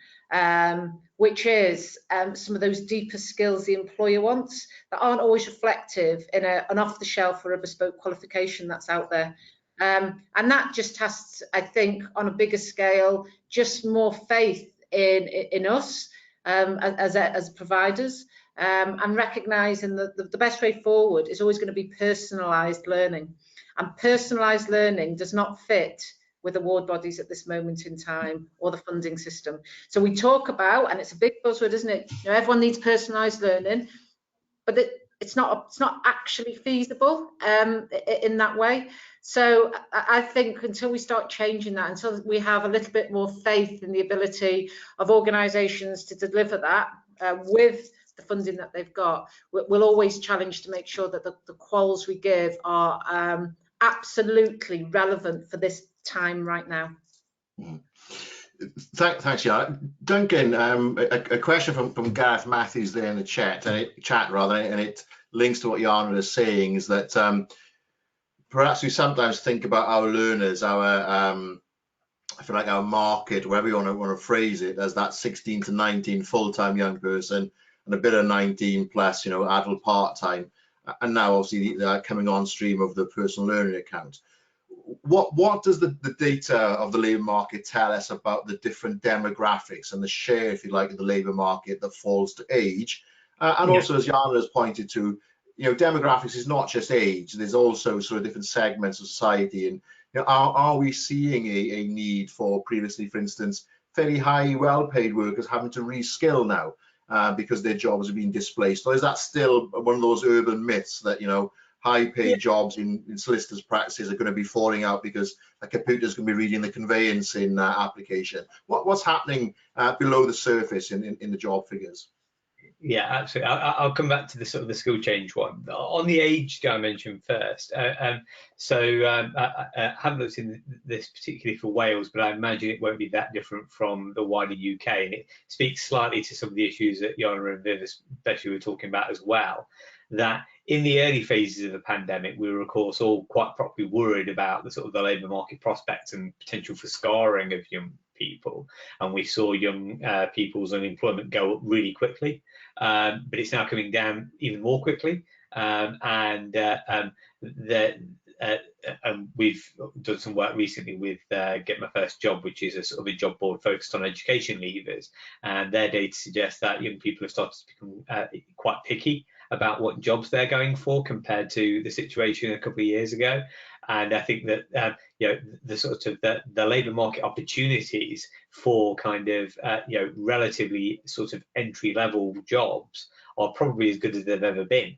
which is some of those deeper skills the employer wants that aren't always reflective in an off-the-shelf or a bespoke qualification that's out there. And that just has, I think, on a bigger scale, just more faith in us as providers, and recognising that the best way forward is always going to be personalised learning. And personalised learning does not fit with award bodies at this moment in time or the funding system. So we talk about, and it's a big buzzword, isn't it? You know, everyone needs personalised learning, but it's not actually feasible in that way. So I think until we start changing that, until we have a little bit more faith in the ability of organisations to deliver that with the funding that they've got, we'll always challenge to make sure that the quals we give are absolutely relevant for this time right now. Thanks, Jan. Duncan, a question from Gareth Matthews there in the chat, and it links to what Jana is saying, is that perhaps we sometimes think about our learners, our I feel like our market, wherever you want to phrase it, as that 16 to 19 full-time young person and a bit of 19 plus, you know, adult part-time, and now obviously coming on stream of the personal learning account. What does the data of the labour market tell us about the different demographics and the share, if you like, of the labour market that falls to age? And also, as Jana has pointed to, you know, demographics is not just age. There's also sort of different segments of society. And you know, are we seeing a need for previously, for instance, fairly high, well-paid workers having to reskill now because their jobs are being displaced? Or is that still one of those urban myths that, you know, high-paid jobs in solicitors' practices are going to be falling out because a computer's going to be reading the conveyancing application? What's happening below the surface in the job figures? Yeah, absolutely. I'll come back to the sort of the skill change one. On the age dimension first, I haven't looked in this particularly for Wales, but I imagine it won't be that different from the wider UK, and it speaks slightly to some of the issues that Jana and Viv especially were talking about as well. That in the early phases of the pandemic, we were of course all quite properly worried about the sort of the labour market prospects and potential for scarring of young people, and we saw young people's unemployment go up really quickly, but it's now coming down even more quickly, and we've done some work recently with Get My First Job, which is a sort of a job board focused on education leavers, and their data suggests that young people have started to become quite picky about what jobs they're going for compared to the situation a couple of years ago. And I think that you know, the sort of the labour market opportunities for kind of you know, relatively sort of entry-level jobs are probably as good as they've ever been.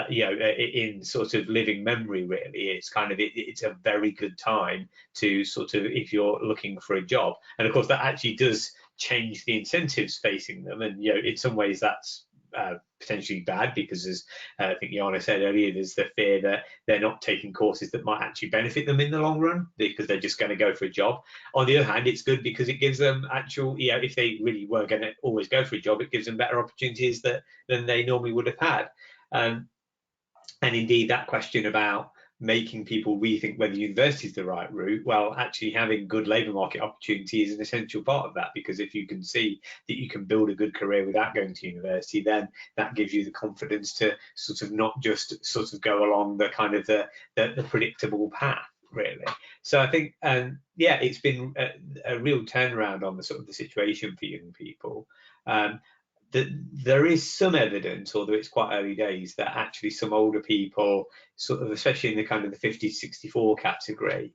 You know, in sort of living memory, really, it's kind of it's a very good time to sort of, if you're looking for a job. And of course, that actually does change the incentives facing them, and you know, in some ways that's potentially bad, because as I think Jana said earlier, there's the fear that they're not taking courses that might actually benefit them in the long run because they're just going to go for a job. On the other hand, it's good because it gives them actual, you know, if they really were going to always go for a job, it gives them better opportunities than they normally would have had. And indeed, that question about making people rethink whether university is the right route, well, actually having good labour market opportunity is an essential part of that, because if you can see that you can build a good career without going to university, then that gives you the confidence to sort of not just sort of go along the kind of the predictable path, really. So I think, yeah, it's been a real turnaround on the sort of the situation for young people. There is some evidence, although it's quite early days, that actually some older people, sort of especially in the kind of the 50-64 category,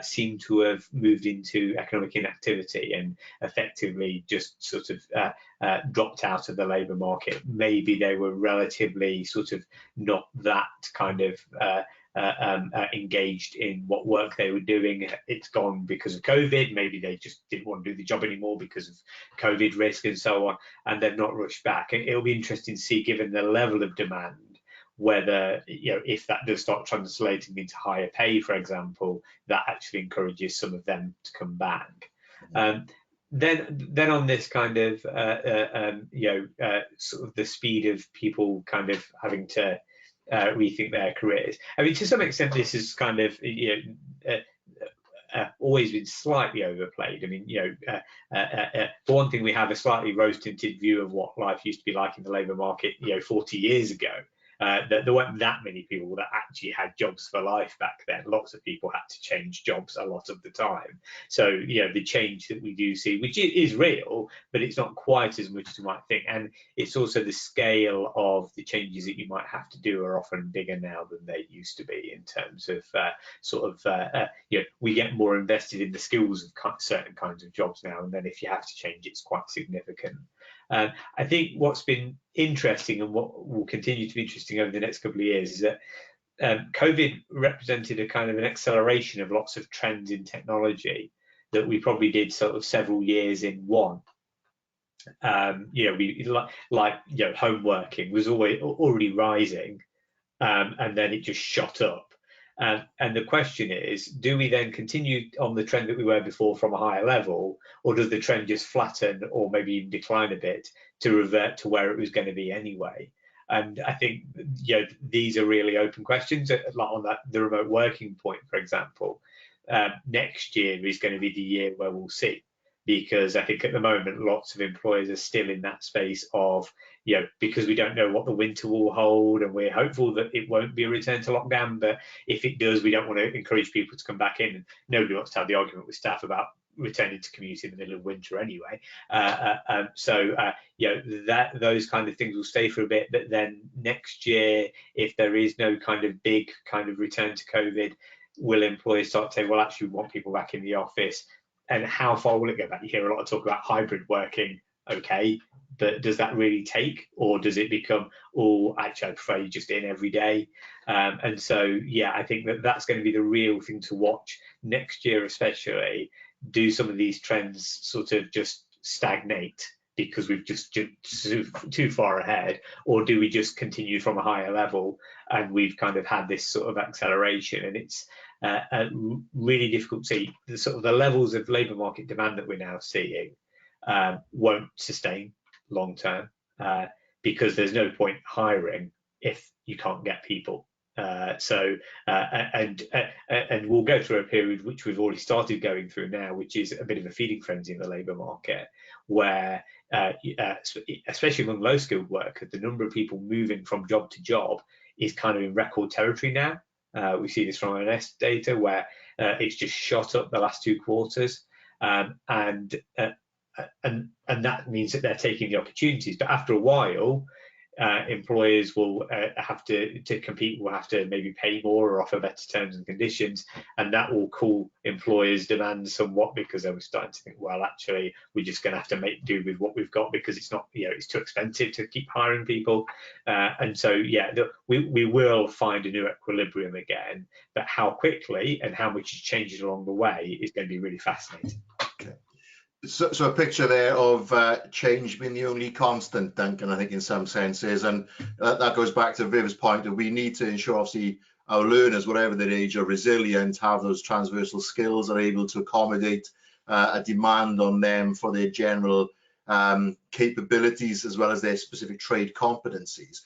seem to have moved into economic inactivity and effectively just sort of dropped out of the labour market. Maybe they were relatively sort of not that kind of engaged in what work they were doing. It's gone because of COVID. Maybe they just didn't want to do the job anymore because of COVID risk and so on, and they've not rushed back. It'll be interesting to see, given the level of demand, whether, you know, if that does start translating into higher pay, for example, that actually encourages some of them to come back. Then on this kind of you know, sort of the speed of people kind of having to rethink their careers. I mean, to some extent, this is kind of, you know, always been slightly overplayed. I mean, you know, for one thing, we have a slightly rose-tinted view of what life used to be like in the labour market, you know, 40 years ago. that there weren't that many people that actually had jobs for life back then. Lots of people had to change jobs a lot of the time. So, you know, the change that we do see, which is real, but it's not quite as much as you might think. And it's also the scale of the changes that you might have to do are often bigger now than they used to be, in terms of you know, we get more invested in the skills of certain kinds of jobs now, and then if you have to change, it's quite significant. I think what's been interesting, and what will continue to be interesting over the next couple of years, is that COVID represented a kind of an acceleration of lots of trends in technology that we probably did sort of several years in one. You know, we like you know, home working was already rising, and then it just shot up. And the question is, do we then continue on the trend that we were before from a higher level, or does the trend just flatten or maybe even decline a bit to revert to where it was going to be anyway? And I think, you know, these are really open questions. Like on the remote working point, for example, next year is going to be the year where we'll see, because I think at the moment lots of employers are still in that space of, you know, because we don't know what the winter will hold, and we're hopeful that it won't be a return to lockdown, but if it does, we don't want to encourage people to come back in, and nobody wants to have the argument with staff about returning to commute in the middle of winter anyway. You know, those kind of things will stay for a bit, but then next year, if there is no kind of big kind of return to COVID, will employers start saying, well, actually we want people back in the office? And how far will it go back? You hear a lot of talk about hybrid working, okay, but does that really take, or does it become, oh, actually I prefer you just in every day? And so, yeah, I think that that's going to be the real thing to watch next year, especially. Do some of these trends sort of just stagnate because we've just jumped too far ahead, or do we just continue from a higher level and we've kind of had this sort of acceleration? And it's really difficult to see the sort of the levels of labour market demand that we're now seeing won't sustain long term, because there's no point hiring if you can't get people. And we'll go through a period which we've already started going through now, which is a bit of a feeding frenzy in the labour market, where especially among low skilled workers, the number of people moving from job to job is kind of in record territory now. We see this from NS data, where it's just shot up the last 2 quarters, and that means that they're taking the opportunities. But after a while, employers will have to compete, will have to maybe pay more or offer better terms and conditions, and that will cool employers' demand somewhat, because they were starting to think, well, actually we're just going to have to make do with what we've got, because it's not, you know, it's too expensive to keep hiring people. And so, yeah, we will find a new equilibrium again, but how quickly and how much it changes along the way is going to be really fascinating. Okay. So a picture there of change being the only constant, Duncan, I think in some senses, and that goes back to Viv's point that we need to ensure, obviously, our learners, whatever their age, are resilient, have those transversal skills, are able to accommodate a demand on them for their general capabilities as well as their specific trade competencies.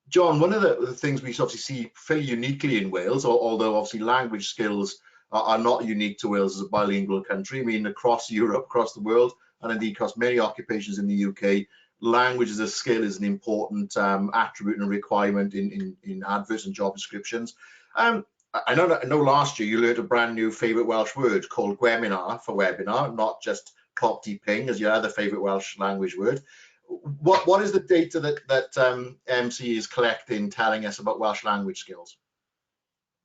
John, one of the things we obviously see fairly uniquely in Wales, although obviously language skills are not unique to Wales as a bilingual country. I mean, across Europe, across the world, and indeed across many occupations in the UK, language as a skill is an important attribute and requirement in adverts and job descriptions. I know last year you learned a brand new favourite Welsh word called webinar for webinar, not just copty ping as your other favourite Welsh language word. What is the data that MC is collecting telling us about Welsh language skills?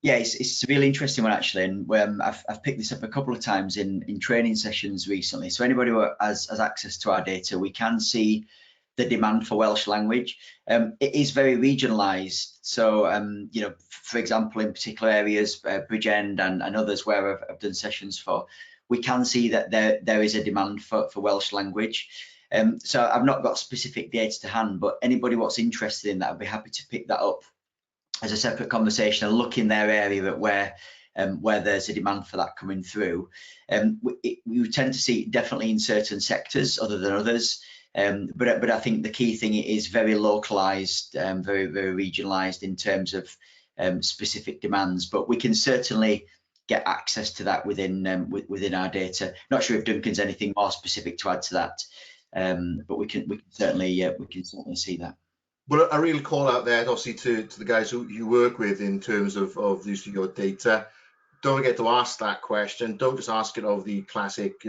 Yeah, it's a really interesting one, actually, and I've picked this up a couple of times in training sessions recently. So anybody who has access to our data, we can see the demand for Welsh language. It is very regionalised. So, you know, for example, in particular areas, Bridgend and others where I've done sessions for, we can see that there is a demand for Welsh language. So I've not got specific data to hand, but anybody what's interested in that, I'd be happy to pick that up as a separate conversation and look in their area at where there's a demand for that coming through. We tend to see it definitely in certain sectors other than others, but I think the key thing is very localized, very regionalized in terms of specific demands. But we can certainly get access to that within our data. Not sure if Duncan's anything more specific to add to that, but we can certainly see that. Well, a real call out there, obviously, to the guys who you work with in terms of using your data. Don't forget to ask that question. Don't just ask it of the classic,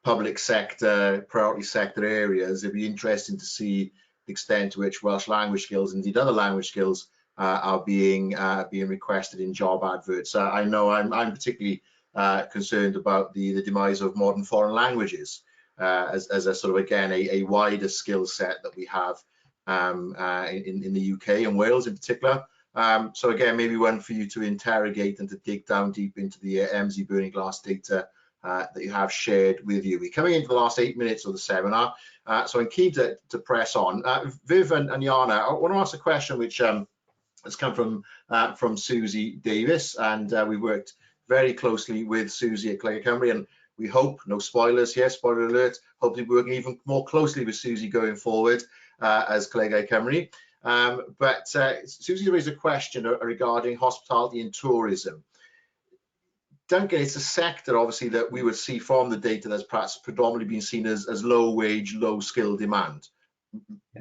public sector, priority sector areas. It'd be interesting to see the extent to which Welsh language skills, indeed other language skills, are being requested in job adverts. I know I'm particularly concerned about the demise of modern foreign languages as a sort of, again, a wider skill set that we have in the UK and Wales in particular. So again, maybe one for you to interrogate and to dig down deep into the Emsi burning glass data that you have shared with you. We're coming into the last 8 minutes of the seminar, so I'm keen to press on. Viv and Jana, I want to ask a question which has come from Susie Davies, and we worked very closely with Susie at ColegauCymru, and we hope, no spoilers here, spoiler alert, hope to be working even more closely with Susie going forward as ColegauCymru. But Susie raised a question regarding hospitality and tourism. Duncan, it's a sector, obviously, that we would see from the data that's perhaps predominantly been seen as low wage, low skill demand,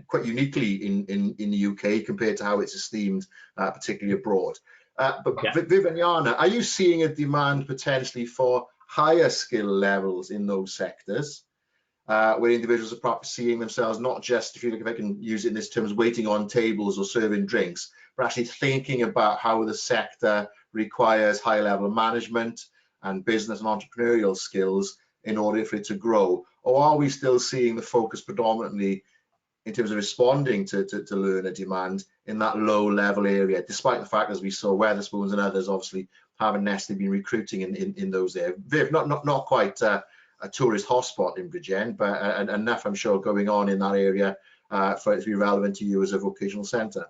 quite uniquely in the UK compared to how it's esteemed, particularly abroad. But Viv and Jana, are you seeing a demand potentially for higher skill levels in those sectors, where individuals are perhaps seeing themselves not just, if I can use it in this terms, waiting on tables or serving drinks, but actually thinking about how the sector requires high level of management and business and entrepreneurial skills in order for it to grow? Or are we still seeing the focus predominantly in terms of responding to learner demand in that low level area, despite the fact, as we saw, Wetherspoons and others obviously haven't necessarily been recruiting in those areas? Viv, not quite a tourist hotspot in Bridgend, but enough, I'm sure, going on in that area for it to be relevant to you as a vocational centre.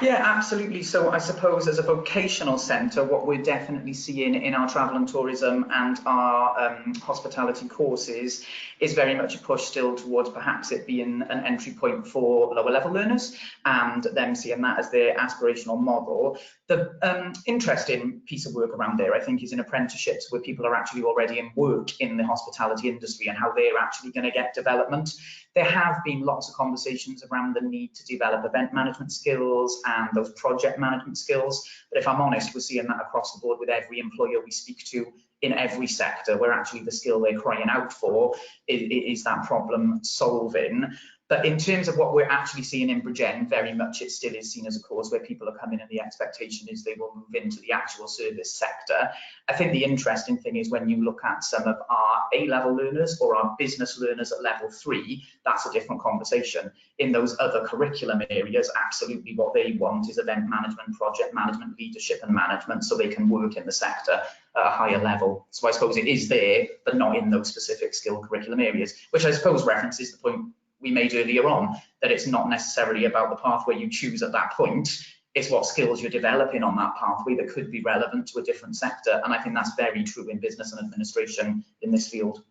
Yeah, absolutely. So I suppose as a vocational centre, what we're definitely seeing in our travel and tourism and our hospitality courses is very much a push still towards perhaps it being an entry point for lower level learners and them seeing that as their aspirational model. The interesting piece of work around there, I think, is in apprenticeships, where people are actually already in work in the hospitality industry and how they're actually going to get development. There have been lots of conversations around the need to develop event management skills and those project management skills. But if I'm honest, we're seeing that across the board with every employer we speak to in every sector, where actually the skill they're crying out for is that problem solving. But in terms of what we're actually seeing in Bridgend, very much it still is seen as a course where people are coming and the expectation is they will move into the actual service sector. I think the interesting thing is when you look at some of our A-level learners or our business learners at level 3, that's a different conversation. In those other curriculum areas, absolutely what they want is event management, project management, leadership and management, so they can work in the sector at a higher level. So I suppose it is there, but not in those specific skill curriculum areas, which I suppose references the point we made earlier on, that it's not necessarily about the pathway you choose at that point, it's what skills you're developing on that pathway that could be relevant to a different sector. And I think that's very true in business and administration in this field.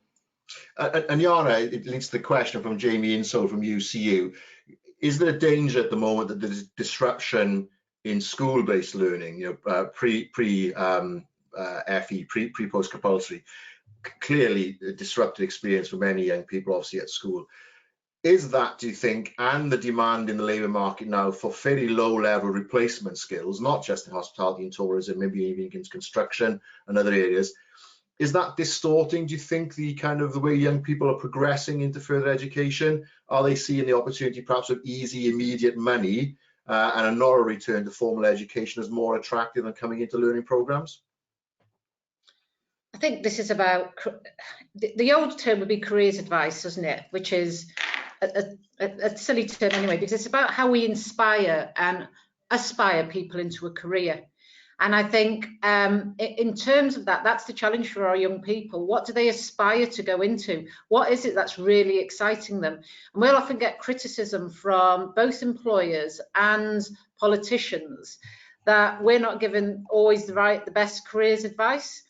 And Jana, it leads to the question from Jamie Insole from UCU. Is there a danger at the moment that there's disruption in school-based learning, pre-FE, pre-post compulsory? Clearly a disrupted experience for many young people, obviously, at school. Is that, do you think, and the demand in the labour market now for fairly low-level replacement skills, not just in hospitality and tourism, maybe even in construction and other areas, is that distorting, do you think, the kind of the way young people are progressing into further education? Are they seeing the opportunity perhaps of easy, immediate money and a not a return to formal education as more attractive than coming into learning programmes? I think this is about, the old term would be careers advice, doesn't it? Which is a silly term anyway, because it's about how we inspire and aspire people into a career. And I think in terms of that, that's the challenge for our young people. What do they aspire to go into? What is it that's really exciting them? And we'll often get criticism from both employers and politicians that we're not given always the best careers advice.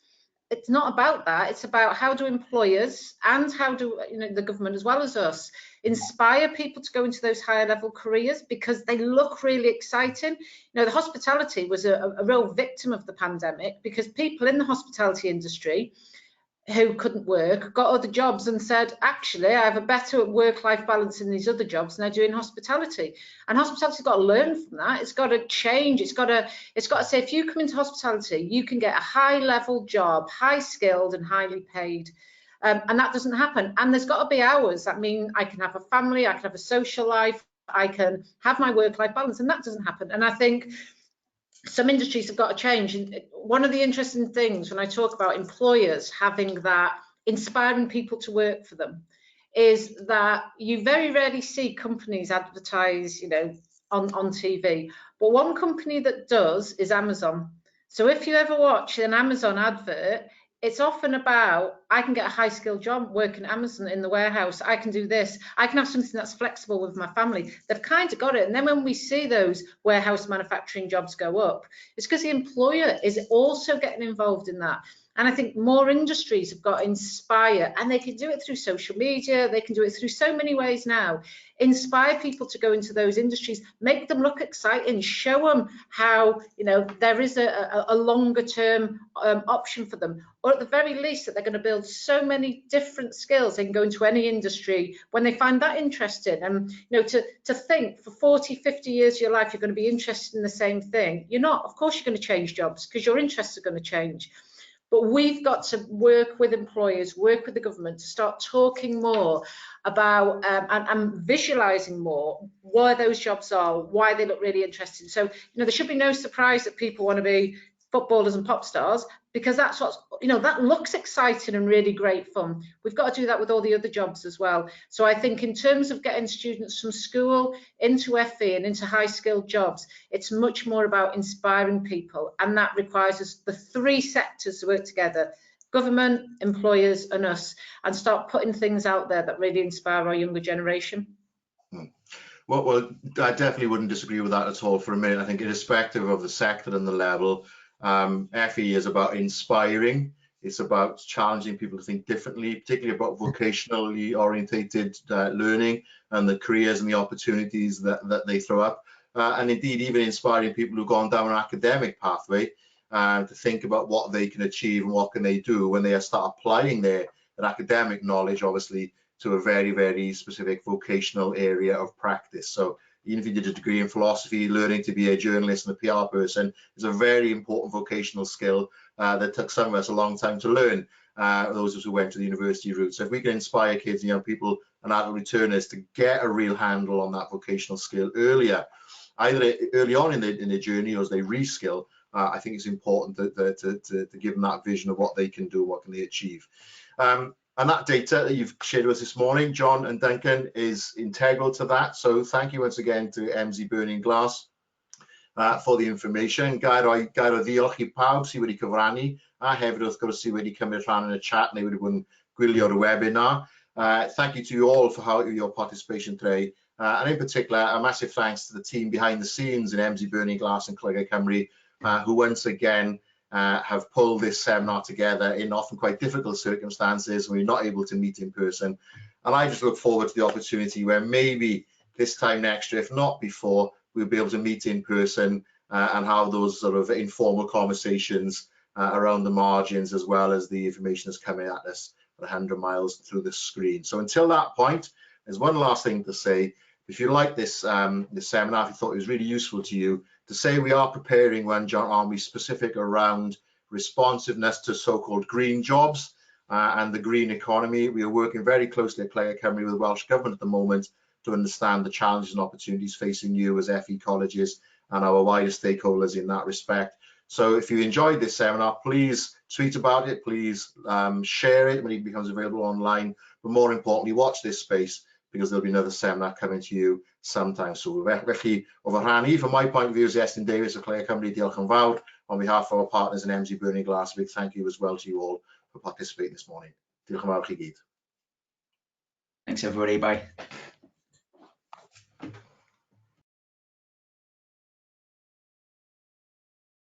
It's not about that. It's about how do employers and how do the government as well as us inspire people to go into those higher level careers because they look really exciting. The hospitality was a real victim of the pandemic because people in the hospitality industry who couldn't work got other jobs and said, actually, I have a better work-life balance in these other jobs than I do in hospitality. And hospitality's got to learn from that. It's got to change. It's got to say, if you come into hospitality, you can get a high-level job, high-skilled and highly paid. And that doesn't happen. And there's got to be hours. That mean I can have a family, I can have a social life, I can have my work-life balance, and that doesn't happen. And I think some industries have got to change. And one of the interesting things when I talk about employers having that, inspiring people to work for them, is that you very rarely see companies advertise, on TV. But one company that does is Amazon. So if you ever watch an Amazon advert, it's often about, I can get a high-skilled job working at Amazon in the warehouse. I can do this. I can have something that's flexible with my family. They've kind of got it. And then when we see those warehouse manufacturing jobs go up, it's because the employer is also getting involved in that. And I think more industries have got to inspire, and they can do it through social media. They can do it through so many ways now. Inspire people to go into those industries, make them look exciting, show them how, there is a longer term option for them, or at the very least that they're going to build so many different skills. They can go into any industry when they find that interesting. And, to think for 40, 50 years of your life, you're going to be interested in the same thing. You're not. Of course, you're going to change jobs because your interests are going to change. But we've got to work with employers, work with the government to start talking more about and visualising more where those jobs are, why they look really interesting. So, there should be no surprise that people want to be footballers and pop stars, because that's what's, that looks exciting and really great fun. We've got to do that with all the other jobs as well. So I think in terms of getting students from school into FE and into high skilled jobs, it's much more about inspiring people, and that requires us, the three sectors, to work together: government, employers and us, and start putting things out there that really inspire our younger generation. Well, I definitely wouldn't disagree with that at all for a minute. I think irrespective of the sector and the level, FE is about inspiring. It's about challenging people to think differently, particularly about vocationally orientated learning and the careers and the opportunities that they throw up. And indeed, even inspiring people who've gone down an academic pathway to think about what they can achieve and what can they do when they start applying their academic knowledge, obviously, to a very, very specific vocational area of practice. So even if you did a degree in philosophy, learning to be a journalist and a PR person is a very important vocational skill that took some of us a long time to learn, those of us who went to the university route. So if we can inspire kids and young people and adult returners to get a real handle on that vocational skill earlier, either early on in their journey or as they reskill, I think it's important to give them that vision of what they can do, what can they achieve. And that data that you've shared with us this morning, John and Duncan, is integral to that. So thank you once again to Emsi Burning Glass for the information. Gair o ddiolch I pawb sydd wedi cyfrannu, a hefyd wrth gwrs sydd wedi cymryd rhan yn y chat neu wedi bod yn gwylio'r webinar. Thank you to you all for your participation today. And in particular, a massive thanks to the team behind the scenes in Emsi Burning Glass and ColegauCymru, who once again have pulled this seminar together in often quite difficult circumstances when we're not able to meet in person. And I just look forward to the opportunity where maybe this time next year, if not before, we'll be able to meet in person and have those sort of informal conversations around the margins, as well as the information that's coming at us at 100 miles through the screen. So until that point, there's one last thing to say. If you like this seminar, if you thought it was really useful to you, to say we are preparing one, John, aren't we, specific around responsiveness to so-called green jobs and the green economy. We are working very closely at ColegauCymru with the Welsh Government at the moment to understand the challenges and opportunities facing you as FE colleges and our wider stakeholders in that respect. So if you enjoyed this seminar, please tweet about it, please share it when it becomes available online, but more importantly, watch this space, because there'll be another seminar coming to you sometime soon. Felly, o fy rhannu, from my point of view, as Iestyn Davies of ColegauCymru, diolch yn fawr. On behalf of our partners in Emsi Burning Glass, a big thank you as well to you all for participating this morning. Diolch yn fawr chi gyd. Thanks everybody, bye.